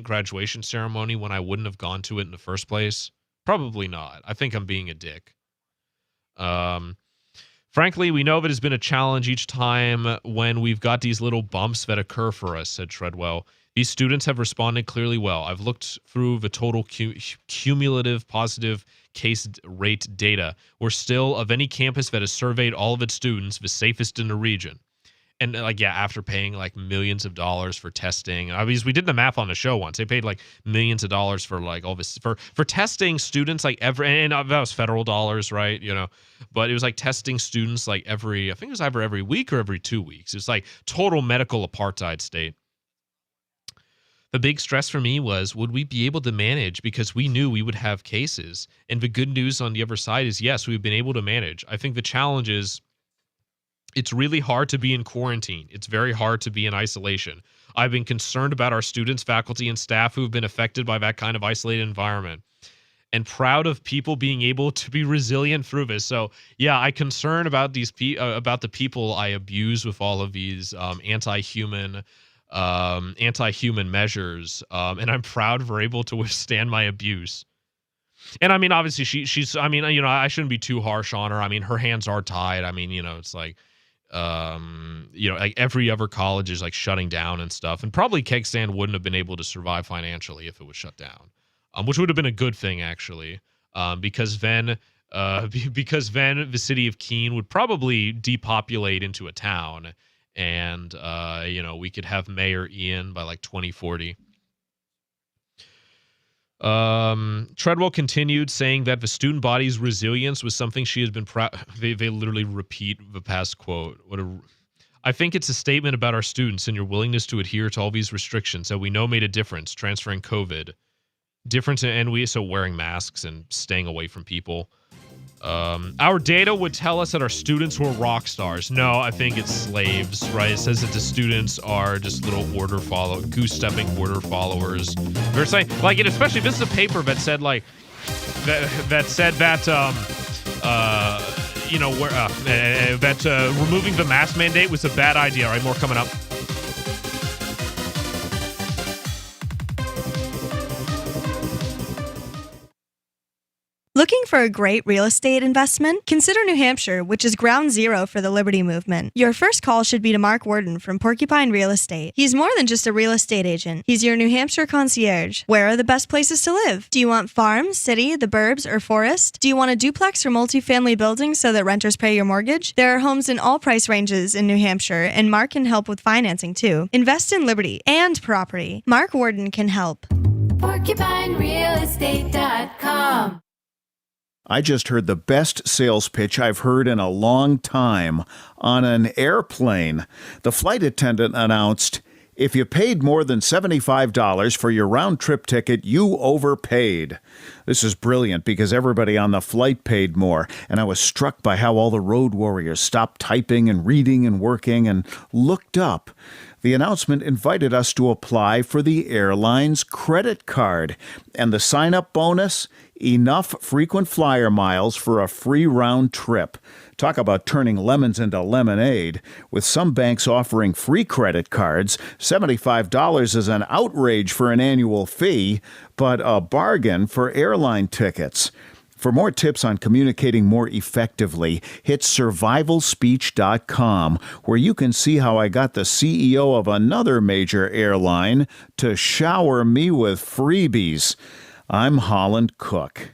graduation ceremony when I wouldn't have gone to it in the first place? Probably not. I think I'm being a dick. Um, Frankly, we know that it's been a challenge each time when we've got these little bumps that occur for us, said Treadwell. These students have responded clearly well. I've looked through the total cumulative positive case rate data. We're still, of any campus that has surveyed all of its students, the safest in the region. And like, yeah, after paying like millions of dollars for testing, obviously we did the math on the show once. They paid like millions of dollars for like all this for testing students like and that was federal dollars, right? You know, but it was like testing students like I think it was either every week or every 2 weeks. It's like total medical apartheid state. The big stress for me was, would we be able to manage, because we knew we would have cases. And the good news on the other side is, yes, we've been able to manage. I think the challenge is, it's really hard to be in quarantine. It's very hard to be in isolation. I've been concerned about our students, faculty, and staff who have been affected by that kind of isolated environment, and proud of people being able to be resilient through this. So, yeah, I concern about about the people I abuse with all of these anti-human measures, and I'm proud we're able to withstand my abuse. And I mean, obviously, she's. I mean, you know, I shouldn't be too harsh on her. I mean, her hands are tied. I mean, you know, it's like. You know, like every other college is like shutting down and stuff, and probably Keg Stand wouldn't have been able to survive financially if it was shut down, which would have been a good thing actually, because then the city of Keene would probably depopulate into a town, and you know, we could have Mayor Ian by like 2040. Treadwell continued, saying that the student body's resilience was something she has been proud. They literally repeat the past quote. I think it's a statement about our students and your willingness to adhere to all these restrictions that we know made a difference, transferring COVID. So wearing masks and staying away from people. Our data would tell us that our students were rock stars. No, I think it's slaves, right? It says that the students are just little goose-stepping order followers. They're saying, like, and especially this is a paper that said, like, that said that, you know, that removing the mask mandate was a bad idea. All right, more coming up. Looking for a great real estate investment? Consider New Hampshire, which is ground zero for the Liberty Movement. Your first call should be to Mark Worden from Porcupine Real Estate. He's more than just a real estate agent. He's your New Hampshire concierge. Where are the best places to live? Do you want farm, city, the burbs, or forest? Do you want a duplex or multifamily building so that renters pay your mortgage? There are homes in all price ranges in New Hampshire, and Mark can help with financing too. Invest in Liberty and property. Mark Worden can help. PorcupineRealEstate.com. I just heard the best sales pitch I've heard in a long time on an airplane. The flight attendant announced, "If you paid more than $75 for your round-trip ticket, you overpaid." This is brilliant because everybody on the flight paid more, and I was struck by how all the road warriors stopped typing and reading and working and looked up. The announcement invited us to apply for the airline's credit card, and the sign-up bonus, enough frequent flyer miles for a free round trip. Talk about turning lemons into lemonade. With some banks offering free credit cards, $75 is an outrage for an annual fee, but a bargain for airline tickets. For more tips on communicating more effectively, hit survivalspeech.com, where you can see how I got the CEO of another major airline to shower me with freebies. I'm Holland Cook.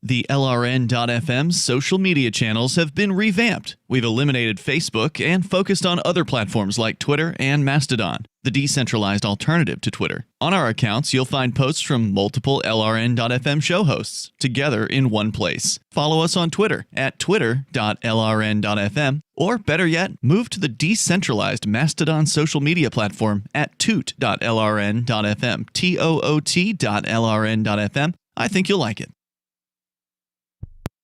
The LRN.FM social media channels have been revamped. We've eliminated Facebook and focused on other platforms like Twitter and Mastodon, the decentralized alternative to Twitter. On our accounts, you'll find posts from multiple LRN.FM show hosts together in one place. Follow us on Twitter at twitter.lrn.fm, or better yet, move to the decentralized Mastodon social media platform at toot.lrn.fm, toot.lrn.fm. I think you'll like it.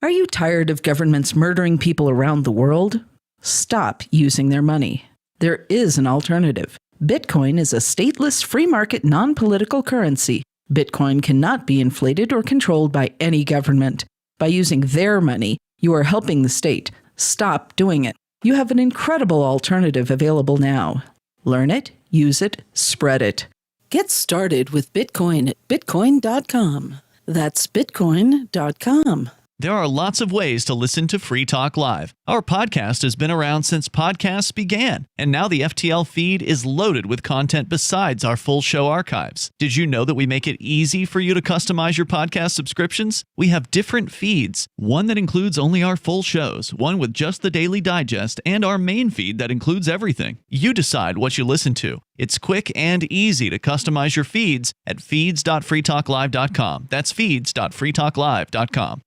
Are you tired of governments murdering people around the world? Stop using their money. There is an alternative. Bitcoin is a stateless, free market, non-political currency. Bitcoin cannot be inflated or controlled by any government. By using their money, you are helping the state. Stop doing it. You have an incredible alternative available now. Learn it, use it, spread it. Get started with Bitcoin at Bitcoin.com. That's Bitcoin.com. There are lots of ways to listen to Free Talk Live. Our podcast has been around since podcasts began, and now the FTL feed is loaded with content besides our full show archives. Did you know that we make it easy for you to customize your podcast subscriptions? We have different feeds, one that includes only our full shows, one with just the Daily Digest, and our main feed that includes everything. You decide what you listen to. It's quick and easy to customize your feeds at feeds.freetalklive.com. That's feeds.freetalklive.com.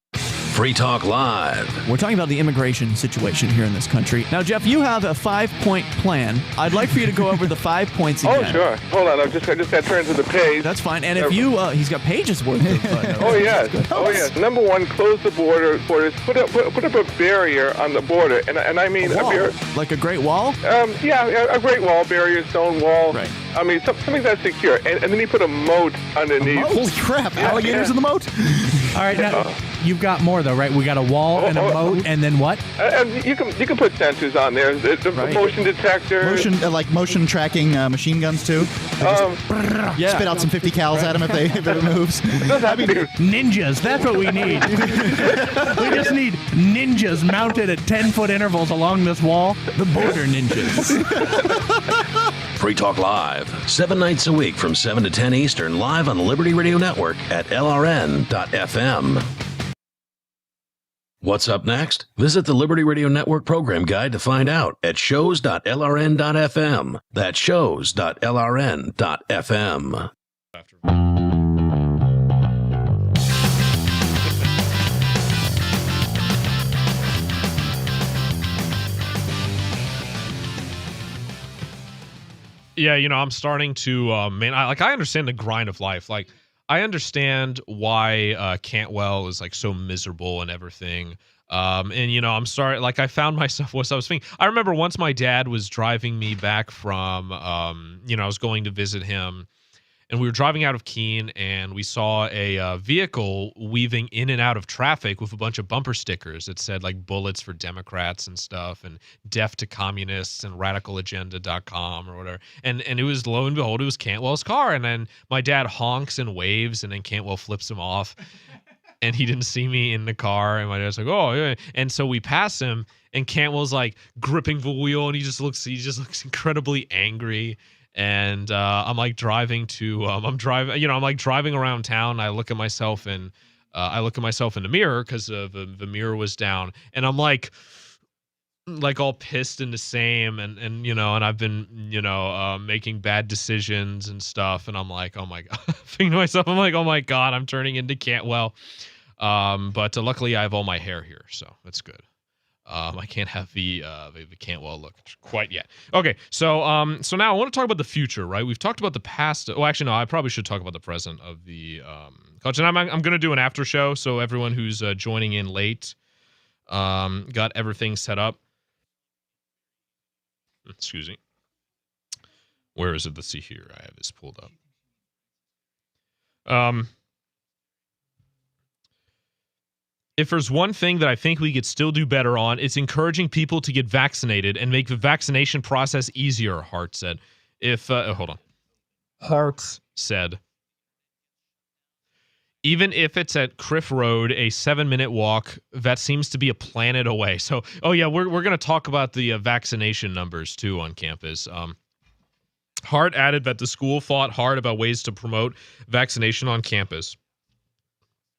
Free Talk Live. We're talking about the immigration situation here in this country. Now, Jeff, you have a 5-point plan. I'd like for you to go over the 5 points again. Oh, sure. Hold on. I just got to turn to the page. That's fine. And if you, he's got pages worth of notes. Oh, yes. Oh, yes. Number one, close the borders. Put up a barrier on the border. And I mean a barrier. Like a Great Wall? Yeah, a Great Wall, barrier, stone wall. Right. I mean, something that's secure. And then he put a moat underneath. Holy crap, alligators in the moat? All right, now you've got more though, right? We got a wall and a moat, and then what? And you can put sensors on there. The motion detector. Motion tracking machine guns too. Spit out some 50 cals at him if it moves. Ninjas. That's what we need. We just need ninjas mounted at 10-foot intervals along this wall. The border ninjas. Free Talk Live, 7 nights a week from 7 to 10 Eastern, live on the Liberty Radio Network at LRN.FM. What's up next? Visit the Liberty Radio Network program guide to find out at shows.lrn.fm. That's shows.lrn.fm. Yeah, I'm starting to, I understand the grind of life. Like, I understand why Cantwell is like so miserable and everything. And I'm sorry. Like, I found myself I was thinking. I remember once my dad was driving me back from, I was going to visit him, and we were driving out of Keene, and we saw a vehicle weaving in and out of traffic with a bunch of bumper stickers that said like bullets for Democrats and stuff, and deaf to communists and radicalagenda.com or whatever. And it was, lo and behold, it was Cantwell's car. And then my dad honks and waves, and then Cantwell flips him off. And he didn't see me in the car. And my dad's like, oh, yeah. And so we pass him, and Cantwell's like gripping the wheel, and he just looks incredibly angry. And I'm like driving to I'm driving around town. I look at myself in the mirror because the mirror was down, and I'm like all pissed and the same, and and I've been making bad decisions and stuff, and I'm like, oh my god, thinking to myself, I'm like, oh my god, I'm turning into Cantwell. But luckily I have all my hair here, so that's good. I can't have the Cantwell look quite yet. Okay, so now I want to talk about the future, right? We've talked about the past. Well, actually, no, I probably should talk about the present of the culture. And I'm going to do an after show, so everyone who's joining in late got everything set up. Excuse me. Where is it? Let's see here. I have this pulled up. If there's one thing that I think we could still do better on, it's encouraging people to get vaccinated and make the vaccination process easier, Hart said. Hold on. Hart said, even if it's at Criff Road, a 7-minute walk, that seems to be a planet away. So, we're going to talk about the vaccination numbers, too, on campus. Hart added that the school thought hard about ways to promote vaccination on campus,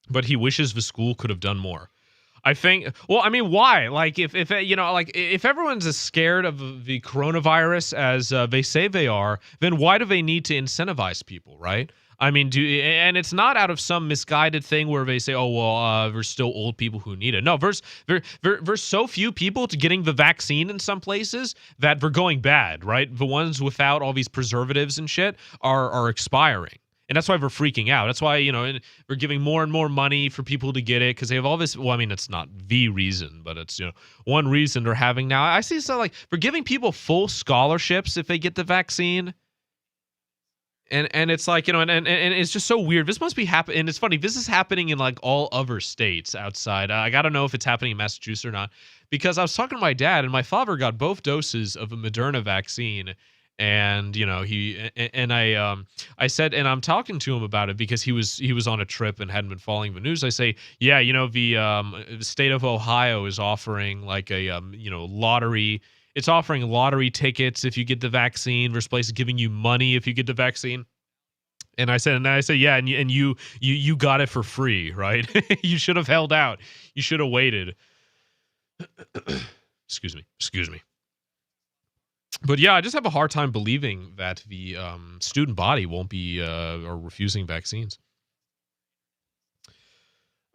but he wishes the school could have done more. I think, why? Like, if everyone's as scared of the coronavirus as they say they are, then why do they need to incentivize people, right? I mean, and it's not out of some misguided thing where they say, there's still old people who need it. No, there's so few people to getting the vaccine in some places that they're going bad, right? The ones without all these preservatives and shit are expiring. And that's why we're freaking out. That's why, we're giving more and more money for people to get it because they have all this. Well, it's not the reason, but it's, one reason they're having now. I see so like we're giving people full scholarships if they get the vaccine. And it's like, and it's just so weird. This must be happening. And it's funny. This is happening in like all other states outside. I got to know if it's happening in Massachusetts or not, because I was talking to my dad, and my father got both doses of a Moderna vaccine. And I said, and I'm talking to him about it because he was on a trip and hadn't been following the news. I say, yeah, the state of Ohio is offering like a lottery. It's offering lottery tickets if you get the vaccine versus places giving you money if you get the vaccine. And I said, yeah, and you got it for free, right? You should have held out. You should have waited. Excuse me. But yeah, I just have a hard time believing that the student body won't be or refusing vaccines.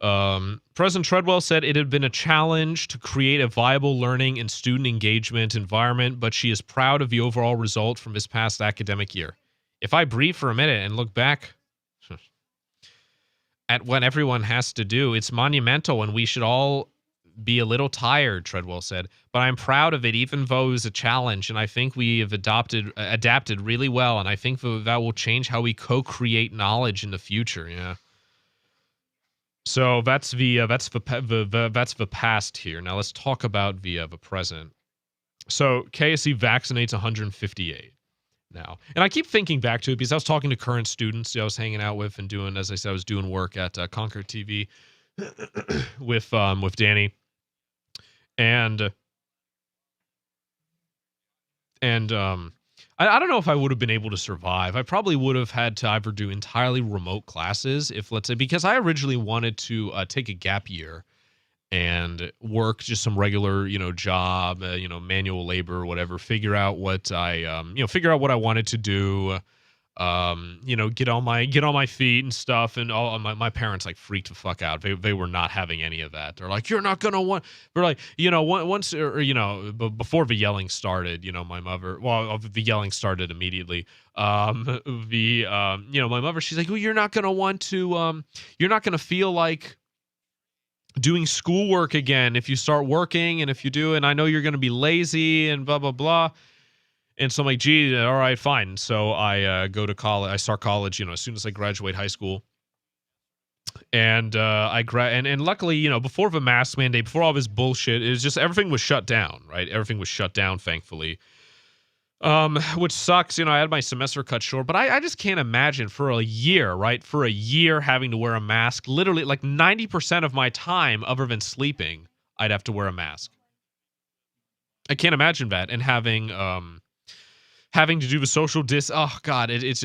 President Treadwell said it had been a challenge to create a viable learning and student engagement environment, but she is proud of the overall result from this past academic year. If I breathe for a minute and look back at what everyone has to do, it's monumental, and we should all be a little tired, Treadwell said, but I'm proud of it, even though it was a challenge, and I think we have adapted really well, and I think that will change how we co-create knowledge in the future. Yeah. So that's the past here. Now let's talk about the present. So KSC vaccinates 158 now, and I keep thinking back to it because I was talking to current students I was hanging out with and doing, as I said, I was doing work at Concord TV with Danny. And I don't know if I would have been able to survive. I probably would have had to either do entirely remote classes, if let's say, because I originally wanted to take a gap year and work just some regular, job, manual labor or whatever, figure out what I wanted to do, get on my feet and stuff. And all my parents like freaked the fuck out. They were not having any of that. They're like, you're not going to want, they're like, once, before the yelling started, my mother, the yelling started immediately. My mother, she's like, well, you're not going to want to, you're not going to feel like doing schoolwork again if you start working, and if you do, and I know you're going to be lazy and blah, blah, blah. And so I'm like, gee, all right, fine. So I go to college. I start college, as soon as I graduate high school. And and luckily, before the mask mandate, before all this bullshit, it was just everything was shut down, right? Everything was shut down, thankfully. Which sucks, I had my semester cut short, but I just can't imagine for a year, right? For a year having to wear a mask, literally like 90% of my time, other than sleeping, I'd have to wear a mask. I can't imagine that, and having to do the social oh god, it's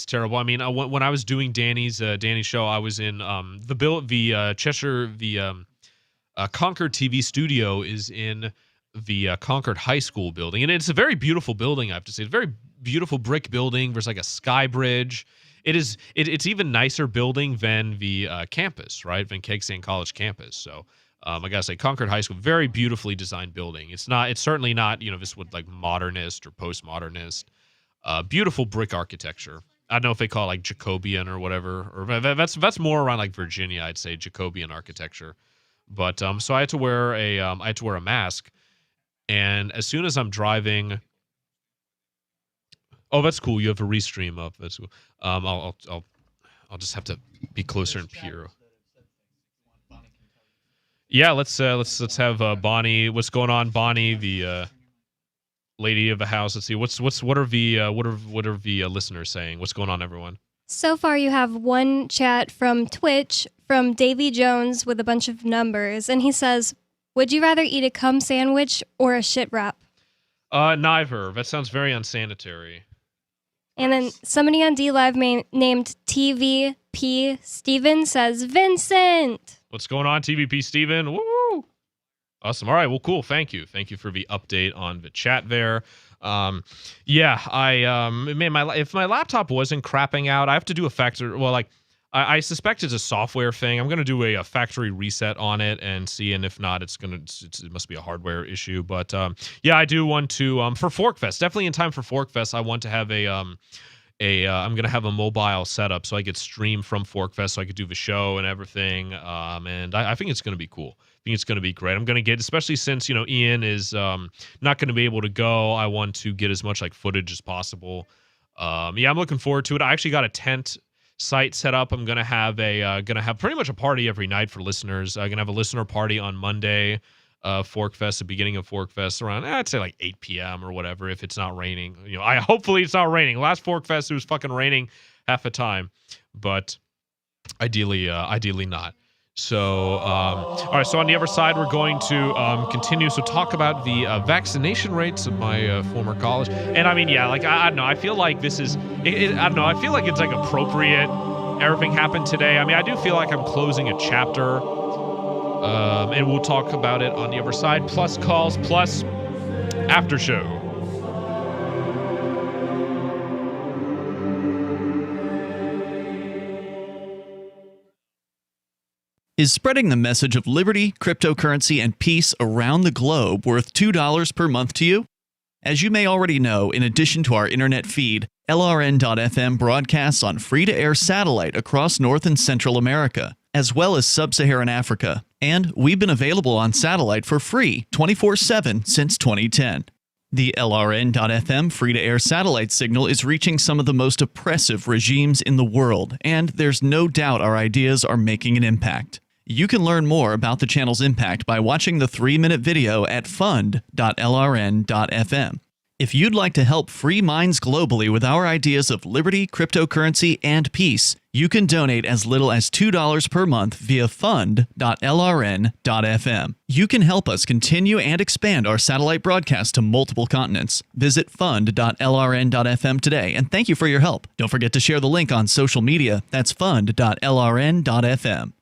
terrible. I mean, when I was doing Danny's show, I was in Cheshire, Concord TV studio is in the Concord High School building, and it's a very beautiful building, I have to say. It's a very beautiful brick building. There's like a sky bridge. It's even nicer building than the campus, right? Than Kegsand College campus. So I gotta say, Concord High School, very beautifully designed building. It's certainly not, this would like modernist or postmodernist. Beautiful brick architecture. I don't know if they call it like Jacobean or whatever, or that's more around like Virginia, I'd say, Jacobean architecture. But so I had to wear a mask, and as soon as I'm driving, oh, that's cool. You have a restream up. That's cool. I'll just have to be closer and peer. Yeah, let's have Bonnie. What's going on, Bonnie, the lady of the house? Let's see. What are the listeners saying? What's going on, everyone? So far, you have one chat from Twitch from Davy Jones with a bunch of numbers, and he says, "Would you rather eat a cum sandwich or a shit wrap?" Neither. That sounds very unsanitary. And then somebody on DLive named TVP Steven says, "Vincent." What's going on, TVP Steven? Woo! Awesome. All right. Well, cool. Thank you. Thank you for the update on the chat there. Yeah, if my laptop wasn't crapping out, I have to do a factory. Well, like I suspect it's a software thing. I'm going to do a factory reset on it and see. And if not, it must be a hardware issue. But yeah, I do want to for Forkfest. Definitely in time for Forkfest, I want to have I'm going to have a mobile setup so I could stream from Forkfest, so I could do the show and everything. And I think it's going to be cool. I think it's going to be great. I'm going to get, especially since, Ian is not going to be able to go, I want to get as much like footage as possible. Yeah, I'm looking forward to it. I actually got a tent site set up. I'm going to have pretty much a party every night for listeners. I'm going to have a listener party on Monday. Fork Fest, the beginning of Fork Fest, around I'd say like 8 p.m. or whatever, if it's not raining. Hopefully it's not raining. Last Fork Fest it was fucking raining half the time, but ideally not. So all right, so on the other side we're going to continue. So talk about the vaccination rates of my former college. And I mean, yeah, like I don't know, I feel like this is I don't know, I feel like it's like appropriate everything happened today. I mean, I do feel like I'm closing a chapter. And we'll talk about it on the other side, plus calls, plus after show. Is spreading the message of liberty, cryptocurrency, and peace around the globe worth $2 per month to you? As you may already know, in addition to our internet feed, LRN.FM broadcasts on free-to-air satellite across North and Central America, as well as Sub-Saharan Africa. And we've been available on satellite for free 24/7 since 2010. The LRN.FM free-to-air satellite signal is reaching some of the most oppressive regimes in the world, and there's no doubt our ideas are making an impact. You can learn more about the channel's impact by watching the 3-minute video at fund.lrn.fm. If you'd like to help free minds globally with our ideas of liberty, cryptocurrency, and peace, you can donate as little as $2 per month via fund.lrn.fm. You can help us continue and expand our satellite broadcast to multiple continents. Visit fund.lrn.fm today, and thank you for your help. Don't forget to share the link on social media. That's fund.lrn.fm.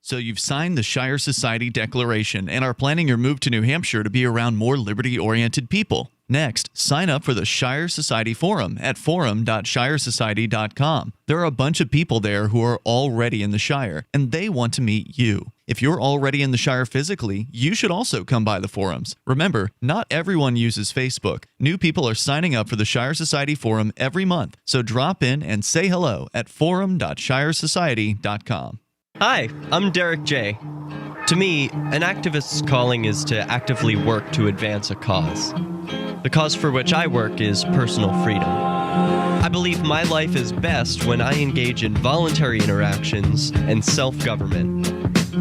So you've signed the Shire Society Declaration and are planning your move to New Hampshire to be around more liberty-oriented people. Next, sign up for the Shire Society Forum at forum.shiresociety.com. There are a bunch of people there who are already in the Shire, and they want to meet you. If you're already in the Shire physically, you should also come by the forums. Remember, not everyone uses Facebook. New people are signing up for the Shire Society Forum every month, so drop in and say hello at forum.shiresociety.com. Hi, I'm Derek J. To me, an activist's calling is to actively work to advance a cause. The cause for which I work is personal freedom. I believe my life is best when I engage in voluntary interactions and self-government.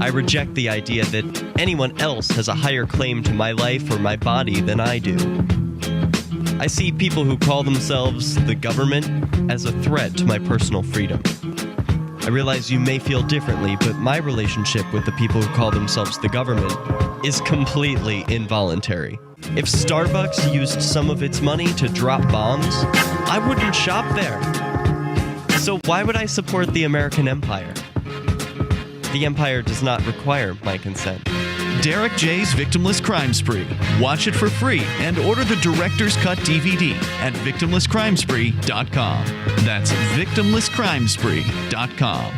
I reject the idea that anyone else has a higher claim to my life or my body than I do. I see people who call themselves the government as a threat to my personal freedom. I realize you may feel differently, but my relationship with the people who call themselves the government is completely involuntary. If Starbucks used some of its money to drop bombs, I wouldn't shop there. So why would I support the American empire? The empire does not require my consent. Derek J's Victimless Crime Spree. Watch it for free and order the Director's Cut DVD at victimlesscrimespree.com. That's victimlesscrimespree.com.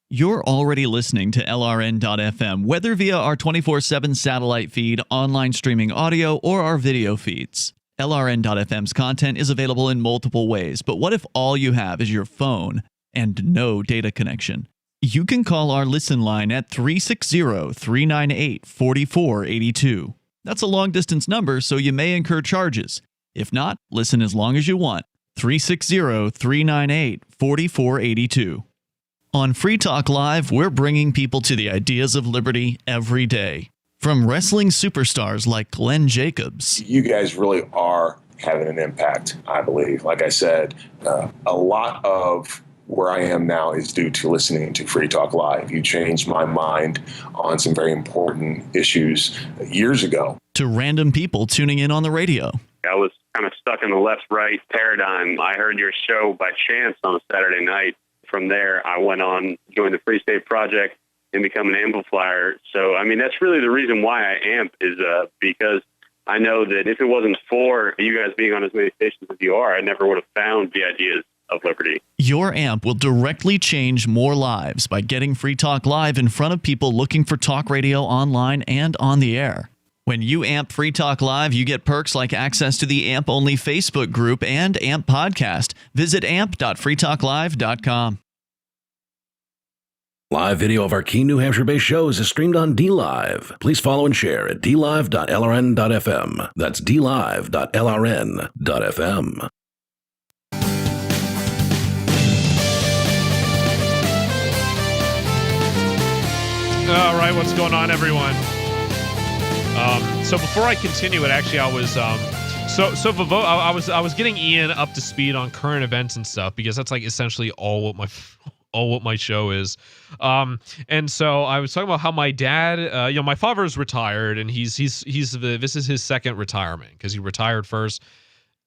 You're already listening to LRN.FM, whether via our 24/7 satellite feed, online streaming audio, or our video feeds. LRN.FM's content is available in multiple ways, but what if all you have is your phone and no data connection? You can call our listen line at 360-398-4482. That's a long-distance number, so you may incur charges. If not, listen as long as you want. 360-398-4482. On Free Talk Live, we're bringing people to the ideas of liberty every day. From wrestling superstars like Glenn Jacobs. You guys really are having an impact, I believe. Like I said, a lot of where I am now is due to listening to Free Talk Live. You changed my mind on some very important issues years ago. To random people tuning in on the radio. I was kind of stuck in the left-right paradigm. I heard your show by chance on a Saturday night. From there, I went on, joined the Free State Project, and become an amplifier. So, I mean, that's really the reason why I amp is because I know that if it wasn't for you guys being on as many stations as you are, I never would have found the ideas of liberty. Your amp will directly change more lives by getting Free Talk Live in front of people looking for talk radio online and on the air. When you amp Free Talk Live, you get perks like access to the AMP-only Facebook group and AMP podcast. Visit amp.freetalklive.com. Live video of our key New Hampshire-based shows is streamed on DLive. Please follow and share at dlive.lrn.fm. That's dlive.lrn.fm. All right, right, what's going on, everyone? So before I continue it, actually, I was I was getting Ian up to speed on current events and stuff, because that's like essentially all what my show is. And so I was talking about how my dad, my father is retired, and this is his second retirement, because he retired first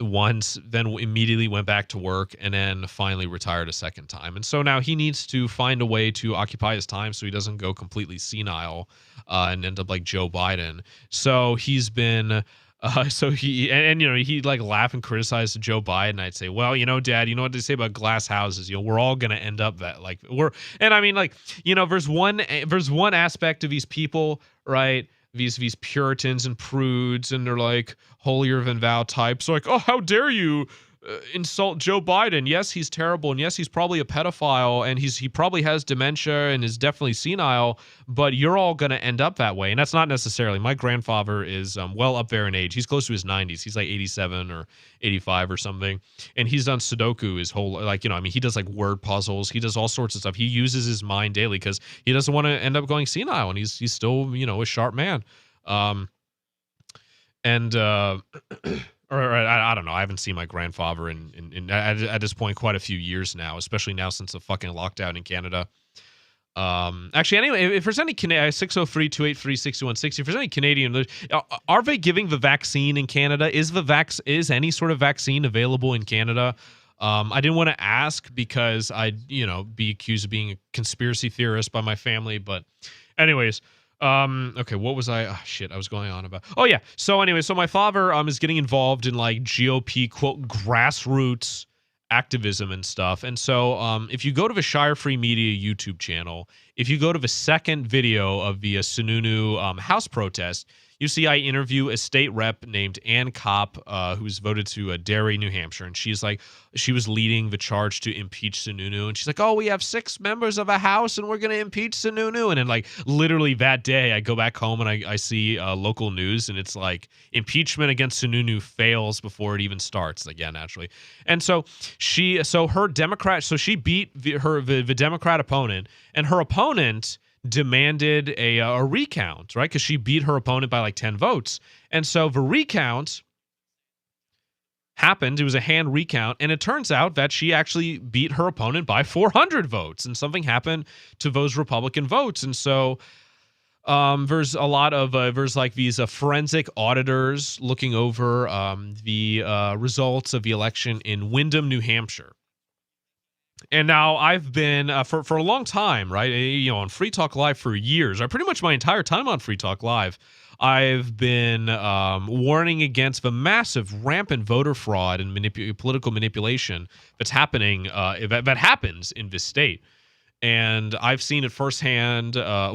once, then immediately went back to work, and then finally retired a second time. And so now he needs to find a way to occupy his time so he doesn't go completely senile and end up like Joe Biden. So he's been he like laugh and criticize Joe Biden. I'd say, well, Dad, you know what they say about glass houses? We're all gonna end up that like there's one aspect of these people, right? These Puritans and prudes, and they're like holier than thou types. Like, oh, how dare you insult Joe Biden? Yes, he's terrible, and yes, he's probably a pedophile, and he probably has dementia and is definitely senile. But you're all gonna end up that way, and that's not necessarily. My grandfather is well up there in age. He's close to his 90s. He's like 87 or 85 or something, and he's done Sudoku his whole he does like word puzzles. He does all sorts of stuff. He uses his mind daily because he doesn't want to end up going senile, and he's still a sharp man. Or I don't know. I haven't seen my grandfather at this point quite a few years now, especially now since the fucking lockdown in Canada. Actually, anyway, if there's any 603-283-6160, if there's any Canadian, are they giving the vaccine in Canada? Is any sort of vaccine available in Canada? I didn't want to ask because I'd be accused of being a conspiracy theorist by my family. But anyways. Okay, what was I was going on about? Oh yeah. So anyway, my father is getting involved in like GOP quote grassroots activism and stuff. And so if you go to the Shire Free Media YouTube channel, if you go to the second video of the Sununu house protest, you see I interview a state rep named Ann Kopp, who's voted to Derry, New Hampshire, and she was leading the charge to impeach Sununu, and she's like, "Oh, we have 6 members of a house, and we're going to impeach Sununu." And then, like, literally that day, I go back home and I see local news, and it's like impeachment against Sununu fails before it even starts. Like, yeah, naturally. And so she beat the Democrat opponent, and her opponent demanded a recount, right? Because she beat her opponent by like 10 votes. And so the recount happened. It was a hand recount. And it turns out that she actually beat her opponent by 400 votes. And something happened to those Republican votes. And so there's a lot of, there's like these forensic auditors looking over the results of the election in Windham, New Hampshire. And now I've been, for a long time, right, on Free Talk Live for years, or pretty much my entire time on Free Talk Live, I've been warning against the massive rampant voter fraud and political manipulation that's happening, that happens in this state. And I've seen it firsthand, not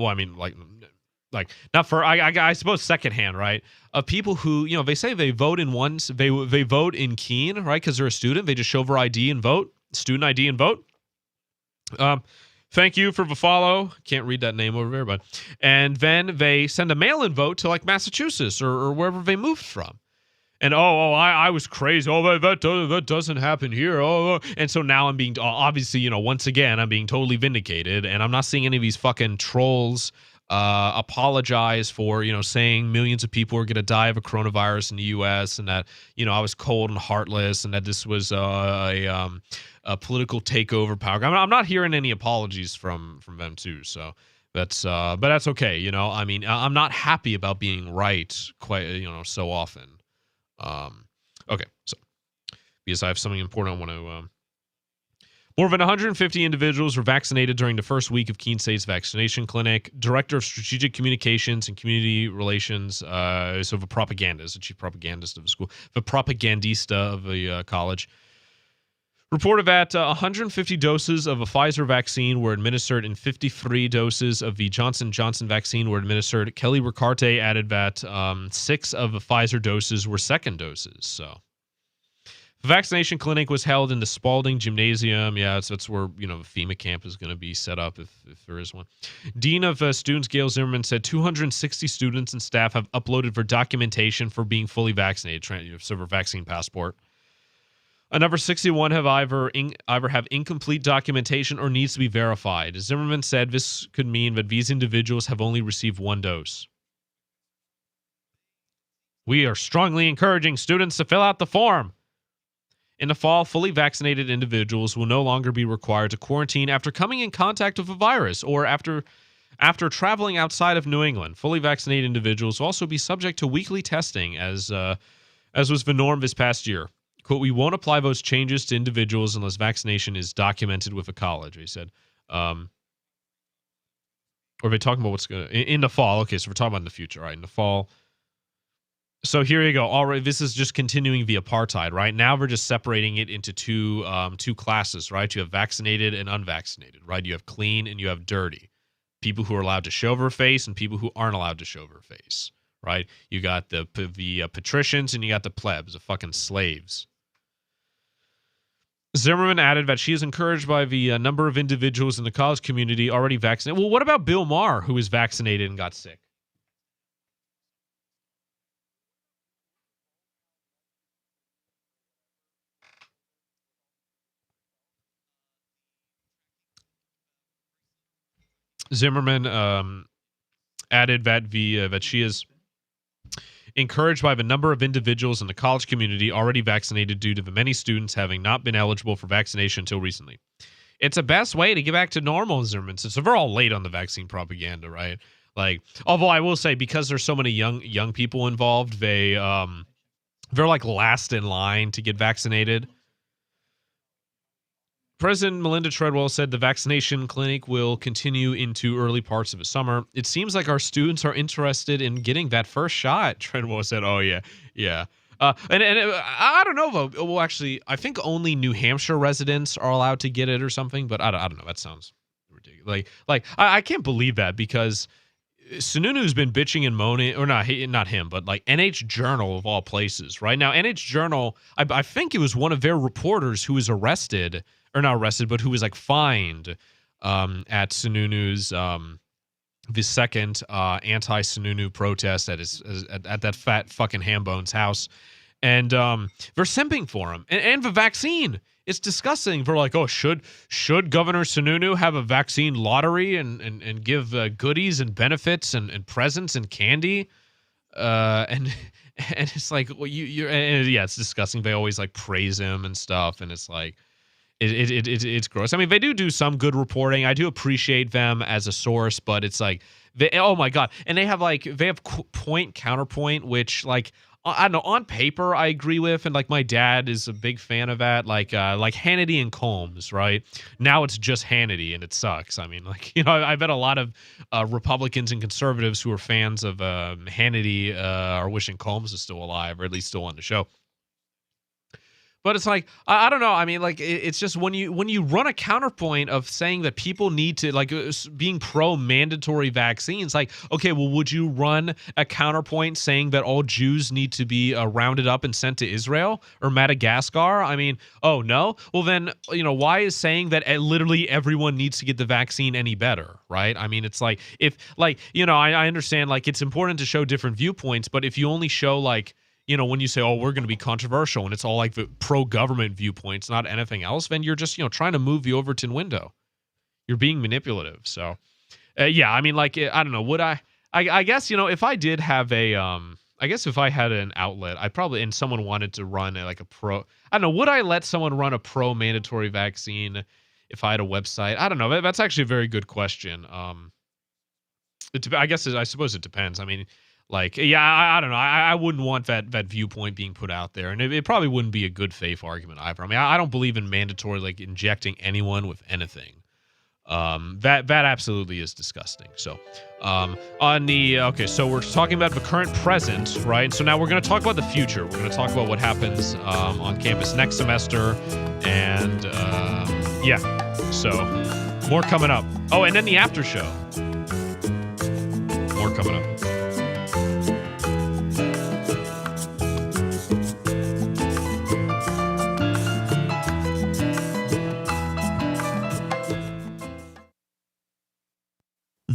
for, I suppose secondhand, right, of people who, they say they vote they vote in Keene, right, because they're a student, they just show their ID and vote. Student ID and vote. Thank you for the follow. Can't read that name over there, but and then they send a mail-in vote to like Massachusetts or wherever they moved from. And I was crazy. Oh, that doesn't happen here. And so now I'm being obviously, once again, I'm being totally vindicated, and I'm not seeing any of these fucking trolls apologize for saying millions of people are going to die of a coronavirus in the U.S. and that I was cold and heartless and that this was a political takeover power. I'm not hearing any apologies from them too. So that's but that's okay. I'm not happy about being right quite so often. Okay, so because I have something important I want to. More than 150 individuals were vaccinated during the first week of Keene State's vaccination clinic. Director of Strategic Communications and Community Relations, so the propagandist, the chief propagandist of the school, the propagandista of the college, reported that 150 doses of a Pfizer vaccine were administered and 53 doses of the Johnson & Johnson vaccine were administered. Kelly Ricarte added that 6 of the Pfizer doses were second doses, so... The vaccination clinic was held in the Spalding Gymnasium. Yeah, that's where, the FEMA camp is going to be set up if there is one. Dean of Students Gail Zimmerman said 260 students and staff have uploaded their documentation for being fully vaccinated, so their vaccine passport. Number 61 have either have incomplete documentation or needs to be verified. Zimmerman said this could mean that these individuals have only received 1 dose. We are strongly encouraging students to fill out the form. In the fall, fully vaccinated individuals will no longer be required to quarantine after coming in contact with a virus or after traveling outside of New England. Fully vaccinated individuals will also be subject to weekly testing, as was the norm this past year. Quote, we won't apply those changes to individuals unless vaccination is documented with a college, he said. Or are they talking about what's going to... In the fall, okay, so we're talking about in the future, right? In the fall... So here you go. All right, this is just continuing the apartheid, right? Now we're just separating it into two classes, right? You have vaccinated and unvaccinated, right? You have clean and you have dirty. People who are allowed to show their face and people who aren't allowed to show their face, right? You got the patricians and you got the plebs, the fucking slaves. Zimmerman added that she is encouraged by the number of individuals in the college community already vaccinated. Well, what about Bill Maher, who was vaccinated and got sick? Zimmerman added that she is encouraged by the number of individuals in the college community already vaccinated due to the many students having not been eligible for vaccination until recently. It's the best way to get back to normal, Zimmerman said. So we're all late on the vaccine propaganda, right? Like, although I will say, because there's so many young people involved, they're like last in line to get vaccinated. President Melinda Treadwell said the vaccination clinic will continue into early parts of the summer. It seems like our students are interested in getting that first shot, Treadwell said. Oh, yeah. And I don't know, though. Well, actually, I think only New Hampshire residents are allowed to get it or something, but I don't know. That sounds ridiculous. Like I can't believe that, because Sununu's been bitching and moaning, or not him, but like NH Journal of all places, right? Now, NH Journal, I think it was one of their reporters who was arrested, or not arrested, but who was like fined at Sununu's the second anti-Sununu protest at that fat fucking Hambone's house. And they're simping for him. And the vaccine, it's disgusting. They're like, oh, should Governor Sununu have a vaccine lottery and give goodies and benefits and presents and candy? And it's like, well, yeah, it's disgusting. They always like praise him and stuff, and it's like, it's gross. I mean, they do some good reporting. I do appreciate them as a source, but it's like, oh my God. And they have point counterpoint, which like, I don't know, on paper I agree with, and like my dad is a big fan of that, like Hannity and Combs, right? Now it's just Hannity, and it sucks. I mean, like, you know, I bet a lot of Republicans and conservatives who are fans of Hannity are wishing Combs is still alive, or at least still on the show. But it's like, I don't know. I mean, like, it's just when you run a counterpoint of saying that people need to, like, being pro-mandatory vaccines, like, okay, well, would you run a counterpoint saying that all Jews need to be rounded up and sent to Israel or Madagascar? I mean, oh, no? Well, then, you know, why is saying that literally everyone needs to get the vaccine any better, right? I mean, it's like, if, like, you know, I understand, like, it's important to show different viewpoints, but if you only show, like, you know, when you say, oh, we're going to be controversial, and it's all like the pro-government viewpoints, not anything else, then you're just, you know, trying to move the Overton window. You're being manipulative. So, yeah, I mean, like, I don't know. Would I guess, you know, if I did have I guess if I had an outlet, I probably, and someone wanted to run I don't know, would I let someone run a pro-mandatory vaccine if I had a website? I don't know. That's actually a very good question. I suppose it depends. I mean, like, yeah, I don't know. I wouldn't want that viewpoint being put out there. And it probably wouldn't be a good faith argument either. I mean, I don't believe in mandatory, like, injecting anyone with anything. That absolutely is disgusting. So, okay, so we're talking about the current present, right? So now we're going to talk about the future. We're going to talk about what happens on campus next semester. And, yeah, so more coming up. Oh, and then the after show. More coming up.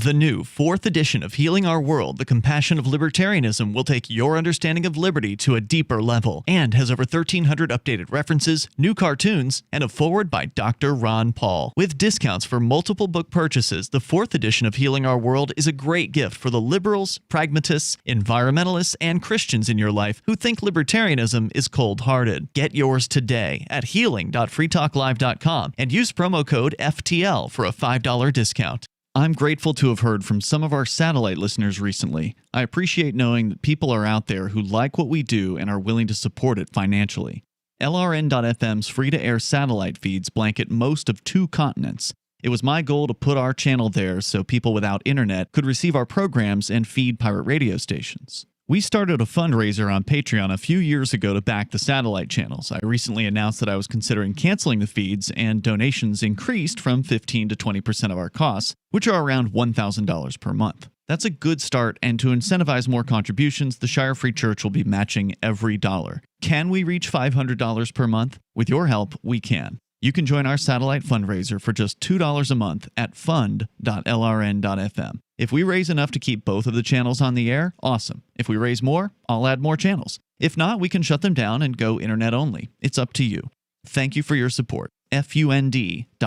The new 4th edition of Healing Our World, The Compassion of Libertarianism will take your understanding of liberty to a deeper level and has over 1,300 updated references, new cartoons, and a foreword by Dr. Ron Paul. With discounts for multiple book purchases, the 4th edition of Healing Our World is a great gift for the liberals, pragmatists, environmentalists, and Christians in your life who think libertarianism is cold-hearted. Get yours today at healing.freetalklive.com and use promo code FTL for a $5 discount. I'm grateful to have heard from some of our satellite listeners recently. I appreciate knowing that people are out there who like what we do and are willing to support it financially. LRN.FM's free-to-air satellite feeds blanket most of 2 continents. It was my goal to put our channel there so people without internet could receive our programs and feed pirate radio stations. We started a fundraiser on Patreon a few years ago to back the satellite channels. I recently announced that I was considering canceling the feeds, and donations increased from 15 to 20% of our costs, which are around $1,000 per month. That's a good start, and to incentivize more contributions, the Shire Free Church will be matching every dollar. Can we reach $500 per month? With your help, we can. You can join our satellite fundraiser for just $2 a month at fund.lrn.fm. If we raise enough to keep both of the channels on the air, awesome. If we raise more, I'll add more channels. If not, we can shut them down and go internet only. It's up to you. Thank you for your support. fund.lrn.fm.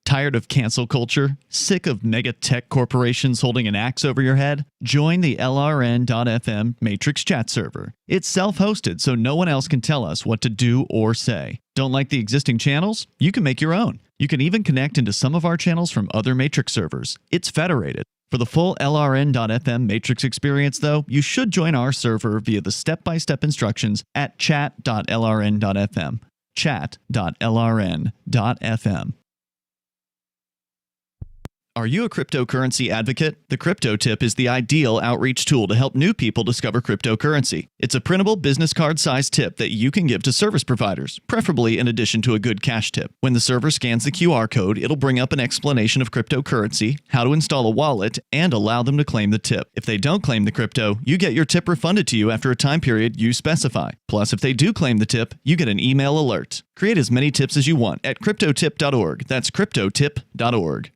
Tired of cancel culture? Sick of mega tech corporations holding an axe over your head? Join the LRN.FM Matrix chat server. It's self-hosted, so no one else can tell us what to do or say. Don't like the existing channels? You can make your own. You can even connect into some of our channels from other Matrix servers. It's federated. For the full LRN.FM Matrix experience, though, you should join our server via the step-by-step instructions at chat.lrn.fm. chat.lrn.fm. Are you a cryptocurrency advocate? The Crypto Tip is the ideal outreach tool to help new people discover cryptocurrency. It's a printable business card-sized tip that you can give to service providers, preferably in addition to a good cash tip. When the server scans the QR code, it'll bring up an explanation of cryptocurrency, how to install a wallet, and allow them to claim the tip. If they don't claim the crypto, you get your tip refunded to you after a time period you specify. Plus, if they do claim the tip, you get an email alert. Create as many tips as you want at cryptotip.org. That's cryptotip.org.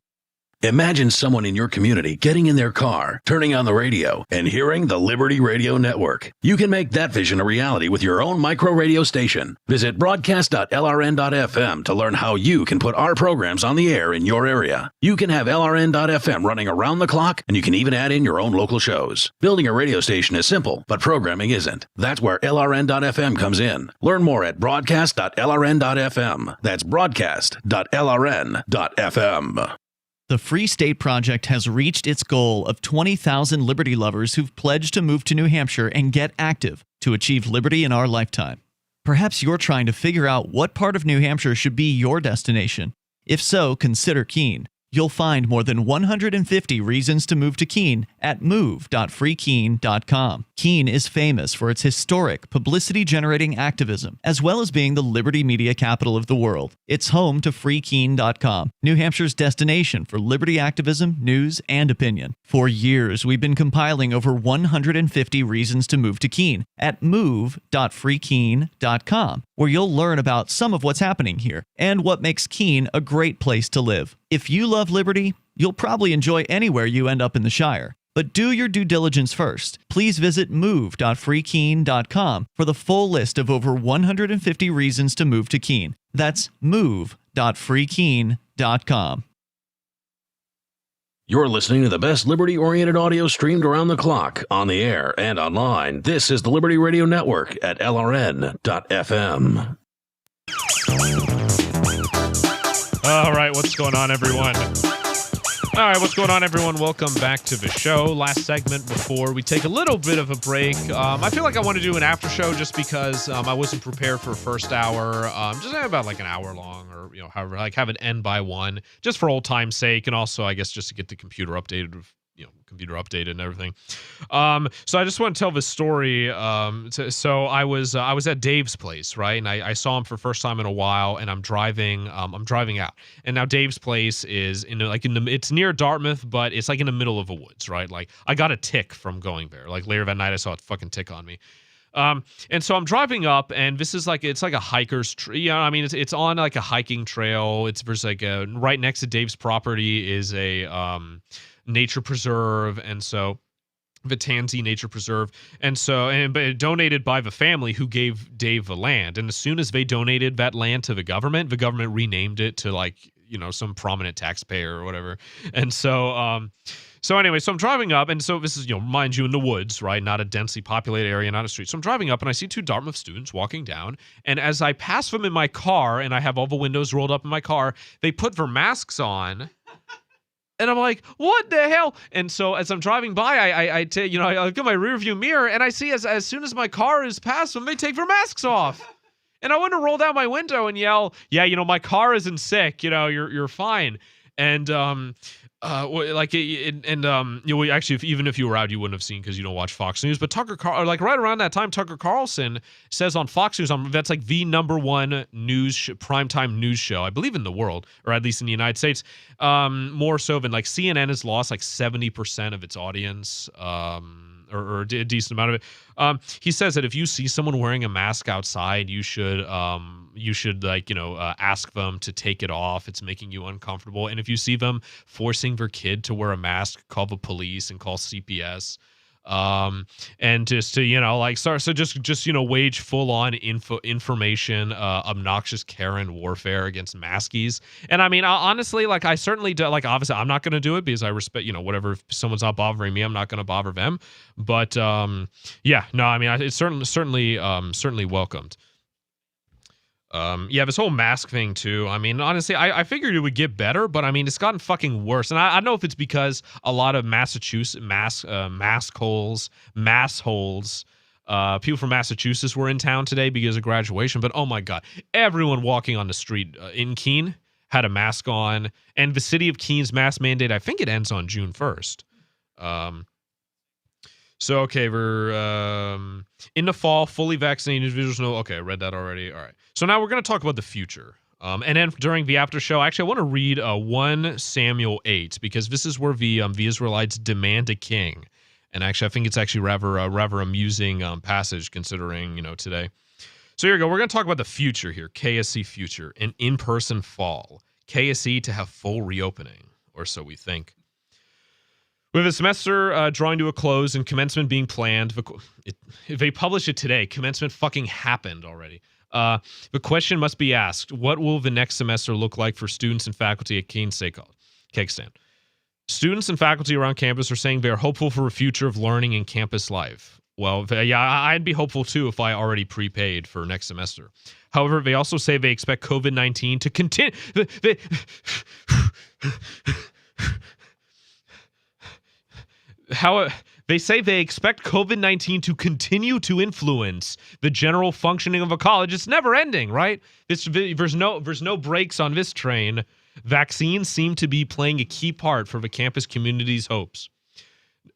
Imagine someone in your community getting in their car, turning on the radio, and hearing the Liberty Radio Network. You can make that vision a reality with your own micro radio station. Visit broadcast.lrn.fm to learn how you can put our programs on the air in your area. You can have LRN.FM running around the clock, and you can even add in your own local shows. Building a radio station is simple, but programming isn't. That's where LRN.FM comes in. Learn more at broadcast.lrn.fm. That's broadcast.lrn.fm. The Free State Project has reached its goal of 20,000 liberty lovers who've pledged to move to New Hampshire and get active to achieve liberty in our lifetime. Perhaps you're trying to figure out what part of New Hampshire should be your destination. If so, consider Keene. You'll find more than 150 reasons to move to Keene at move.freekeene.com. Keene is famous for its historic, publicity-generating activism, as well as being the liberty media capital of the world. It's home to freekeene.com, New Hampshire's destination for liberty activism, news, and opinion. For years, we've been compiling over 150 reasons to move to Keene at move.freekeene.com, where you'll learn about some of what's happening here and what makes Keene a great place to live. If you love liberty, you'll probably enjoy anywhere you end up in the Shire. But do your due diligence first. Please visit move.freekeene.com for the full list of over 150 reasons to move to Keene. That's move.freekeene.com. You're listening to the best liberty-oriented audio streamed around the clock, on the air, and online. This is the Liberty Radio Network at LRN.FM. All right, what's going on, everyone? All right, what's going on, everyone? Welcome back to the show. Last segment before we take a little bit of a break. I feel like I want to do an after show just because I wasn't prepared for first hour. Just about like an hour long, or however, like have it end by 1, just for old time's sake, and also I guess just to get the computer updated with computer updated and everything. So I just want to tell this story. So I was at Dave's place, right? And I saw him for the first time in a while, and I'm driving out. And now Dave's place is it's near Dartmouth, but it's like in the middle of the woods, right? Like I got a tick from going there. Like later that night I saw a fucking tick on me. And so I'm driving up, and this is like it's like a hiker's. I mean, it's on like a hiking trail. There's like right next to Dave's property is a nature preserve, and so Vitanzi Nature Preserve, but donated by the family who gave Dave the land. And as soon as they donated that land to the government renamed it to like some prominent taxpayer or whatever. And so anyway, so I'm driving up, and so this is, mind you, in the woods, right? Not a densely populated area, not a street. So I'm driving up, and I see two Dartmouth students walking down, and as I pass them in my car, and I have all the windows rolled up in my car, they put their masks on. And I'm like, what the hell? And so as I'm driving by, I look at my rearview mirror, and I see as soon as my car is past them, they take their masks off. And I want to roll down my window and yell, yeah, my car isn't sick. You're fine. And actually, even if you were out, you wouldn't have seen because you don't watch Fox News. But right around that time, Tucker Carlson says on Fox News, that's like the number one primetime news show, I believe, in the world, or at least in the United States, more so than like CNN has lost like 70% of its audience. Or a decent amount of it. He says that if you see someone wearing a mask outside, you should ask them to take it off. It's making you uncomfortable. And if you see them forcing their kid to wear a mask, call the police and call CPS. And just to wage full on information obnoxious Karen warfare against maskies. And I mean, honestly, like I certainly do, like obviously I'm not going to do it because I respect whatever. If someone's not bothering me, I'm not going to bother them. But it's certainly welcomed. This whole mask thing too. I mean, honestly, I figured it would get better, but I mean, it's gotten fucking worse. And I don't know if it's because a lot of Massachusetts mask holes, people from Massachusetts were in town today because of graduation. But oh my god, everyone walking on the street in Keene had a mask on, and the city of Keene's mask mandate, I think it ends on June 1st. So, okay, we're in the fall, fully vaccinated individuals know. Okay, I read that already. All right. So now we're going to talk about the future. And then during the after show, actually, I want to read 1 Samuel 8, because this is where the Israelites demand a king. And actually, I think it's actually rather amusing passage considering, today. So here we go. We're going to talk about the future here. KSC future, an in-person fall. KSC to have full reopening, or so we think. With the semester drawing to a close and commencement being planned, if they publish it today, commencement fucking happened already. The question must be asked, what will the next semester look like for students and faculty at Keene State College, Kegstan? Students and faculty around campus are saying they are hopeful for a future of learning and campus life. Well, I'd be hopeful too if I already prepaid for next semester. However, they also say they expect COVID-19 to continue. They say they expect COVID-19 to continue to influence the general functioning of a college. It's never ending, right? There's no brakes on this train. Vaccines seem to be playing a key part for the campus community's hopes.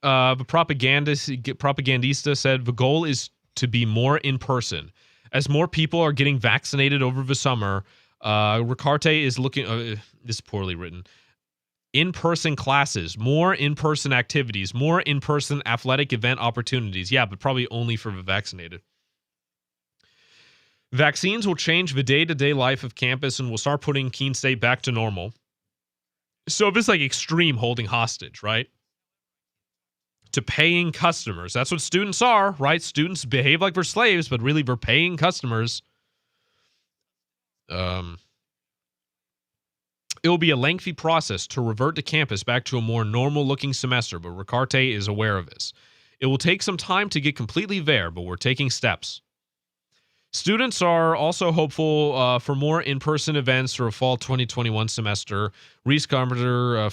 The propagandista said the goal is to be more in person. As more people are getting vaccinated over the summer, Ricarte is looking. This is poorly written. In-person classes, more in-person activities, more in-person athletic event opportunities. Yeah, but probably only for the vaccinated. Vaccines will change the day-to-day life of campus and will start putting Keene State back to normal. So if it's like extreme holding hostage, right? To paying customers. That's what students are, right? Students behave like they're slaves, but really they're paying customers. It will be a lengthy process to revert the campus back to a more normal-looking semester, but Ricarte is aware of this. It will take some time to get completely there, but we're taking steps. Students are also hopeful for more in-person events for a fall 2021 semester. Reese Carpenter,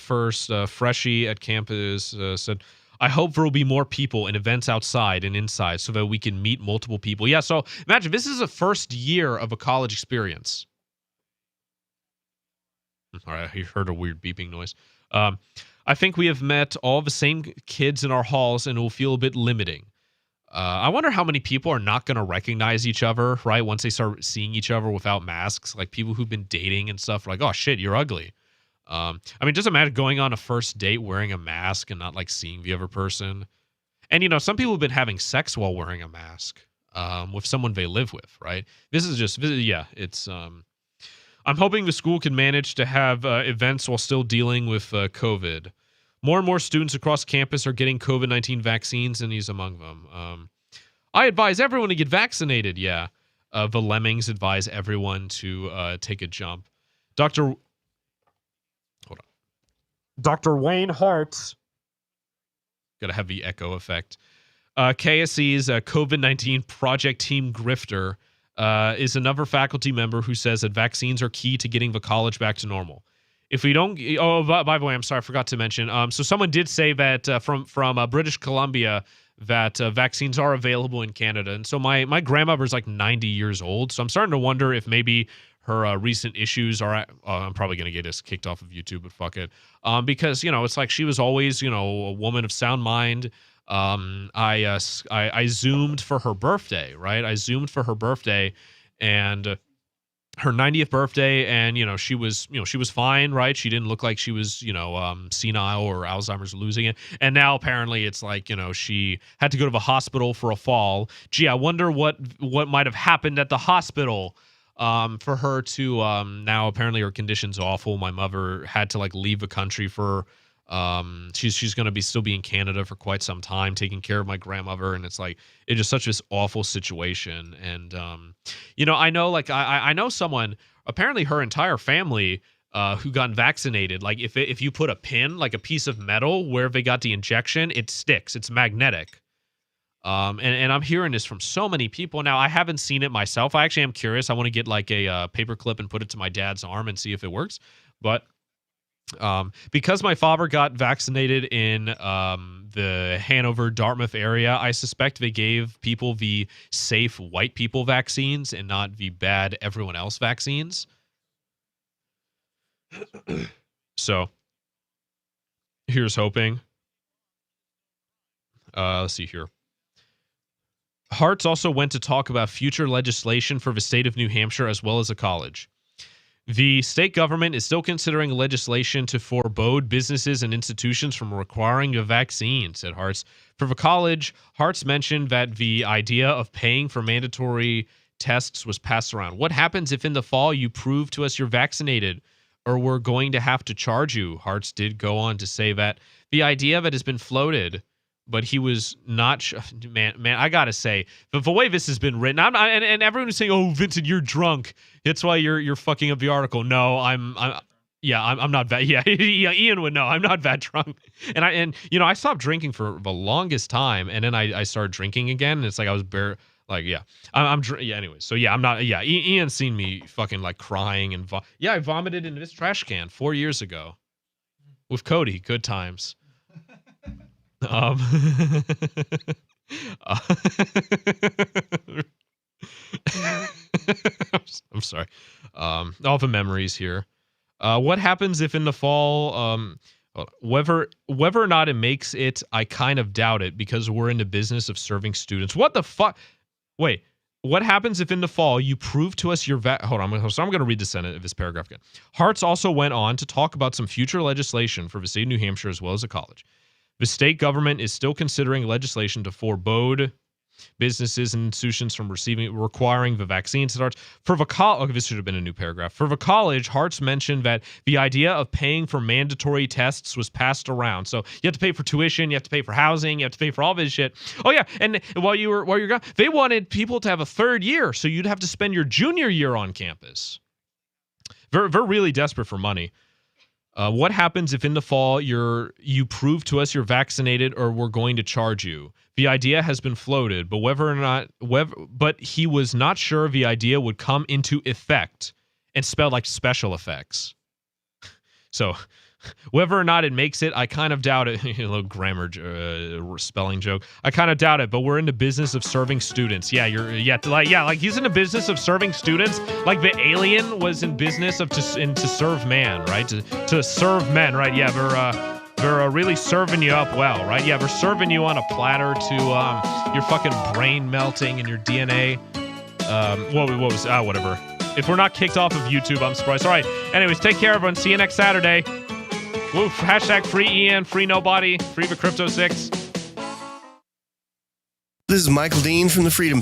freshie at campus, said, I hope there will be more people and events outside and inside so that we can meet multiple people. Yeah, so imagine this is the first year of a college experience. All right, I heard a weird beeping noise. I think we have met all the same kids in our halls and it will feel a bit limiting. I wonder how many people are not going to recognize each other, right, once they start seeing each other without masks. Like people who've been dating and stuff are like, oh, shit, you're ugly. I mean, just imagine going on a first date wearing a mask and not, like, seeing the other person. And, some people have been having sex while wearing a mask. with someone they live with, right? It's I'm hoping the school can manage to have events while still dealing with COVID. More and more students across campus are getting COVID-19 vaccines, and he's among them. I advise everyone to get vaccinated. Yeah. The Lemmings advise everyone to take a jump. Dr. Wayne Hartz. Got a heavy echo effect. KSC's COVID-19 project team grifter is another faculty member who says that vaccines are key to getting the college back to normal. If we don't, by the way, I'm sorry, I forgot to mention. So someone did say that from British Columbia that vaccines are available in Canada, and so my grandmother's like 90 years old, so I'm starting to wonder if maybe her recent issues are. I'm probably gonna get us kicked off of YouTube, but fuck it, because it's like she was always a woman of sound mind. I zoomed for her birthday, right? I zoomed for her birthday, and her 90th birthday, and she was fine, right? She didn't look like she was senile or Alzheimer's losing it. And now apparently it's like she had to go to the hospital for a fall. Gee, I wonder what might have happened at the hospital for her to now apparently her condition's awful. My mother had to leave the country for she's going to still be in Canada for quite some time, taking care of my grandmother, and it's just such this awful situation. And I know I know someone, apparently her entire family who got vaccinated, if you put a pin, a piece of metal where they got the injection, it sticks, it's magnetic. And I'm hearing this from so many people. Now, I haven't seen it myself. I actually am curious. I want to get a paper clip and put it to my dad's arm and see if it works. But because my father got vaccinated in the Hanover, Dartmouth area, I suspect they gave people the safe white people vaccines and not the bad everyone else vaccines. So here's hoping. Let's see here. Hartz also went to talk about future legislation for the state of New Hampshire as well as the college. The state government is still considering legislation to forbode businesses and institutions from requiring a vaccine, said Hartz. For the college, Hartz mentioned that the idea of paying for mandatory tests was passed around. What happens if in the fall you prove to us you're vaccinated or we're going to have to charge you? Hartz did go on to say that the idea of it has been floated, but he was not man, I gotta say, the way this has been written, and everyone is saying, "Oh, Vincent, you're drunk. That's why you're fucking up the article." No, I'm not that. Yeah, Ian would know. I'm not that drunk. And I stopped drinking for the longest time, and then I started drinking again. And it's I was Anyways, so I'm not. Yeah, Ian's seen me fucking crying and I vomited in this trash can 4 years ago with Cody. Good times. I'm sorry. All the memories here. What happens if in the fall, whether or not it makes it, I kind of doubt it because we're in the business of serving students. What the fuck? Wait, what happens if in the fall you prove to us your hold on, I'm going to read this paragraph again. Hartz also went on to talk about some future legislation for the state of New Hampshire as well as the college. The state government is still considering legislation to forbode businesses and institutions from requiring the vaccine. For the college, this should have been a new paragraph. For the college, Hartz mentioned that the idea of paying for mandatory tests was passed around. So you have to pay for tuition, you have to pay for housing, you have to pay for all this shit. Oh yeah, and while you're gone, they wanted people to have a third year, so you'd have to spend your junior year on campus. They're really desperate for money. What happens if in the fall you prove to us you're vaccinated or we're going to charge you? The idea has been floated, but he was not sure the idea would come into effect and spelled like special effects. So whether or not it makes it, I kind of doubt it. A little grammar spelling joke. I kind of doubt it, but we're in the business of serving students. Yeah, he's in the business of serving students, like the alien was in business of to serve man, right? To serve men, right? Yeah, they're really serving you up well, right? Yeah, they're serving you on a platter to your fucking brain melting and your DNA. Whatever. If we're not kicked off of YouTube, I'm surprised. All right. Anyways, take care, everyone. See you next Saturday. Woo, hashtag free Ian, free nobody, free the Crypto 6. This is Michael Dean from the Freedom